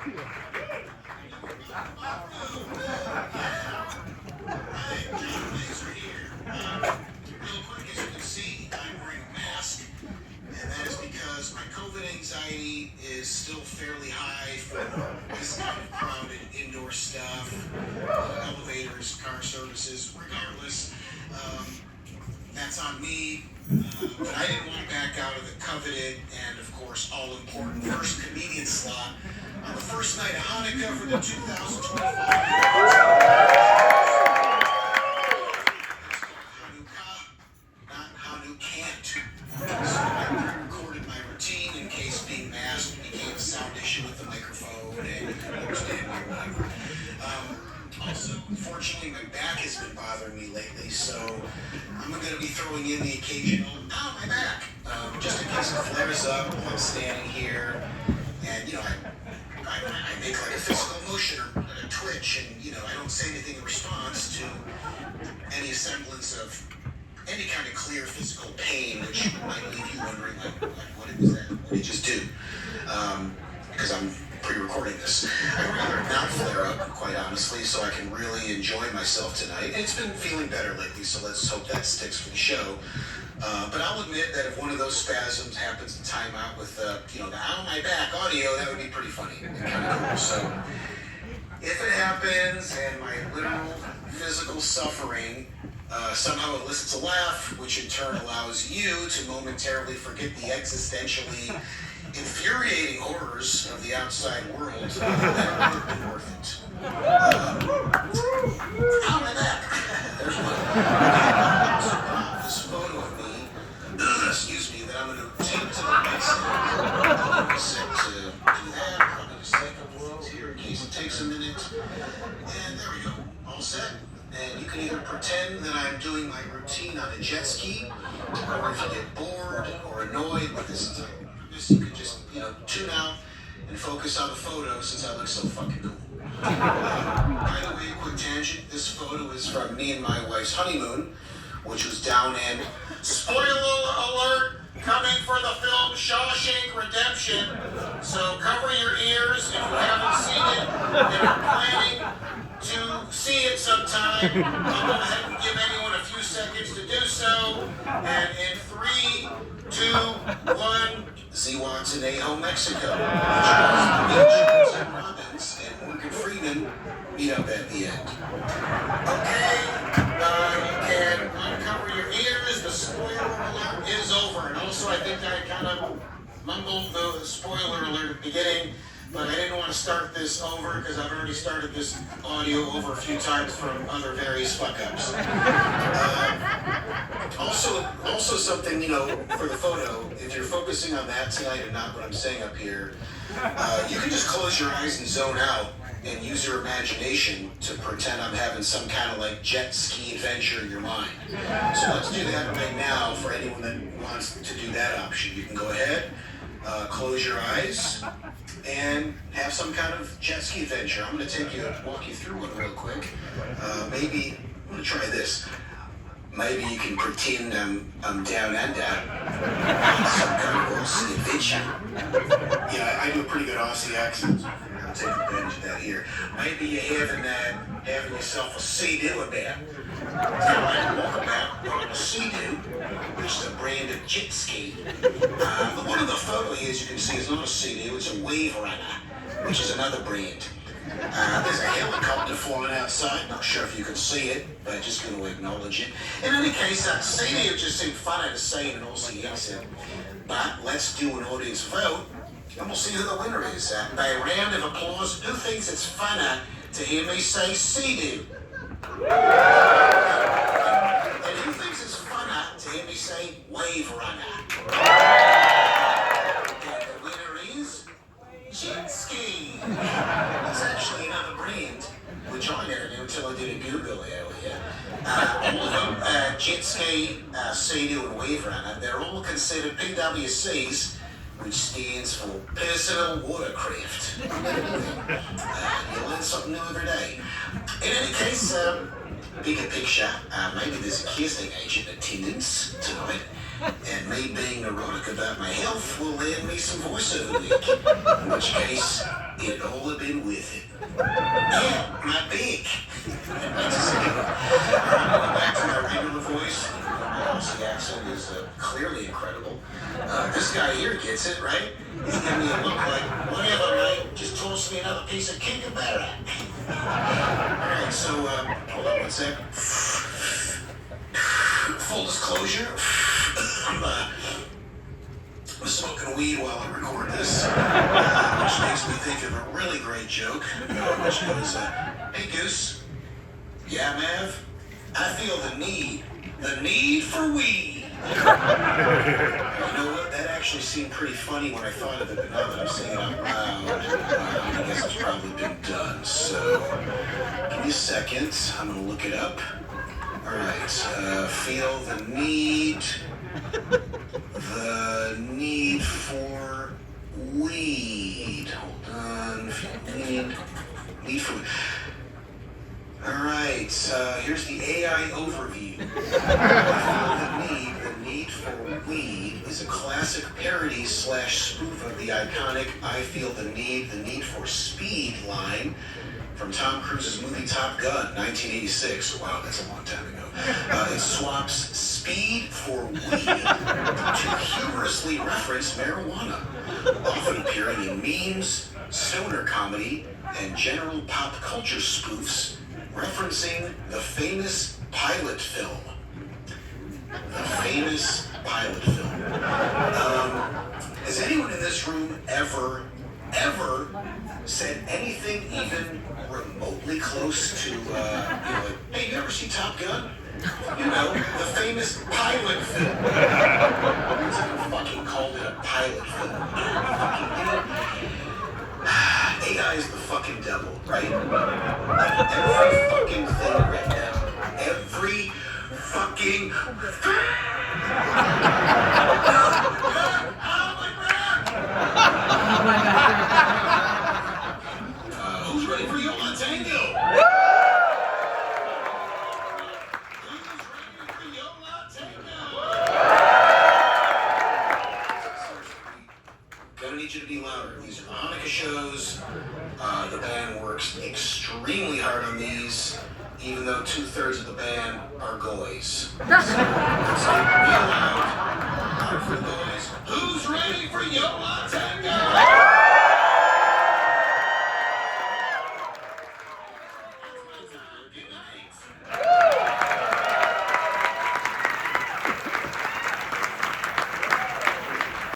Jon Glaser here. Real quick, as you can see, I'm wearing a mask, and that is because my COVID anxiety is still fairly high for this kind of crowded indoor stuff, elevators, car services, regardless. That's on me. But I didn't want to back out of the coveted and, of course, all-important first comedian slot on the first night of Hanukkah for the 2025 Hanukkah, not Hanukkah. So I recorded my routine in case being masked became a sound issue with the microphone and you couldn't understand me or whatever. Also, unfortunately, my back has been bothering me lately, so I'm going to be throwing in the occasional, "Ow, my back," just in case it flares up while I'm standing here. And, I make like a physical motion or a twitch, and, I don't say anything in response to any semblance of any kind of clear physical pain, which might leave you wondering, what was that? What did you just do? Because I'm pre-recording this. I'd rather not flare up, quite honestly, so I can really enjoy myself tonight. And it's been feeling better lately, so let's hope that sticks for the show. But I'll admit that if one of those spasms happens to time out with, the "ow my back" audio, that would be pretty funny and kind of cool. So if it happens and my literal physical suffering somehow elicits a laugh, which in turn allows you to momentarily forget the existentially infuriating horrors of the outside world, that would have been worth it. Ow, my back! There's one. So this photo of me, excuse me, that I'm going to tape to the website. I'm set to do that. Probably just take a couple things here in case it takes a minute. And there we go. All set. And you can either pretend that I'm doing my routine on a jet ski, or if you get bored or annoyed with this entire you could just, tune out and focus on the photo since I look so fucking cool. By the way, quick tangent, this photo is from me and my wife's honeymoon, which was down in, spoiler alert, coming for the film Shawshank Redemption. So cover your ears if you haven't seen it and are planning to see it sometime. I'll go ahead and give anyone a few seconds to do so. And in 3, 2, 1, Zihuatanejo, Mexico, which was the beach, Sam Robbins and Morgan Freeman meet up at the end. Okay, you can uncover your ears. The spoiler alert is over. And also, I think I kind of mumbled the spoiler alert at the beginning, but I didn't want to start this over because I've already started this audio over a few times from other various fuck-ups. Also something, for the photo, if you're focusing on that tonight and not what I'm saying up here, you can just close your eyes and zone out and use your imagination to pretend I'm having some kind of like jet ski adventure in your mind. So let's do that right now for anyone that wants to do that option. You can go ahead, close your eyes, and have some kind of jet ski adventure. I'm going to walk you through one real quick. Maybe, I'm going to try this. Maybe you can pretend I'm down under some kind of Aussie adventure. I do a pretty good Aussie accent. I'll take advantage of that here. Maybe you're having yourself a sea-doo about. Walk about on a sea-doo, which is a brand of jet ski. The one in the photo here, as you can see, is not a sea-doo, it's a wave runner, which is another brand. There's a helicopter flying outside. Not sure if you can see it, but just going to acknowledge it. In any case, sea-doo just seemed funny to say in an Aussie accent. But let's do an audience vote, and we'll see who the winner is. By a round of applause, who thinks it's funner to hear me say sea-doo? And who thinks it's funner to hear me say wave runner? And the winner is jet ski. It's actually another brand, which I never knew until I did a Google earlier. All of them, jet ski, sea-doo, and wave runner, they're all considered PWCs, which stands for Personal Watercraft. You learn something new every day. In any case, bigger picture, maybe there's a casting agent attendance tonight, and me being neurotic about my health will land me some voiceover work. In which case, It all have been with it. Yeah, my big. Back to my regular voice. My Aussie accent is clearly incredible. This guy here gets it, right? He's giving me a look like, whatever, mate. Just toss me another piece of kickaberra. Alright, so, hold on one sec. Full disclosure, I'm smoking weed while I record this, which makes me think of a really great joke, which goes, hey Goose, yeah Mav, I feel the need for weed. You know what, that actually seemed pretty funny when I thought of it, but now that I'm saying it out loud, I guess it's probably been done, so give me a second, I'm gonna look it up. Alright, feel the need for weed. Hold on, feel the need for weed. Alright, here's the AI overview. The need for weed is a classic parody / spoof of the iconic I feel the need for speed line from Tom Cruise's movie Top Gun, 1986. Wow, that's a long time ago. It swaps speed for weed to humorously reference marijuana, often appearing in memes, stoner comedy, and general pop culture spoofs, referencing the famous pilot film. The famous pilot film. Has anyone in this room ever said anything even remotely close to, like, hey, you ever see Top Gun? You know, the famous pilot film. Someone fucking called it a pilot film. AI is the fucking devil, right? Like, every fucking thing right now. Every fucking thing! Oh my God. Who's ready for Jon Tengo? Gonna need you to be louder. These are the Hanukkah shows. The band works extremely hard on these, even though 2/3 of the band are goys. So, be loud. Loud for the boys. Who's ready for Jon?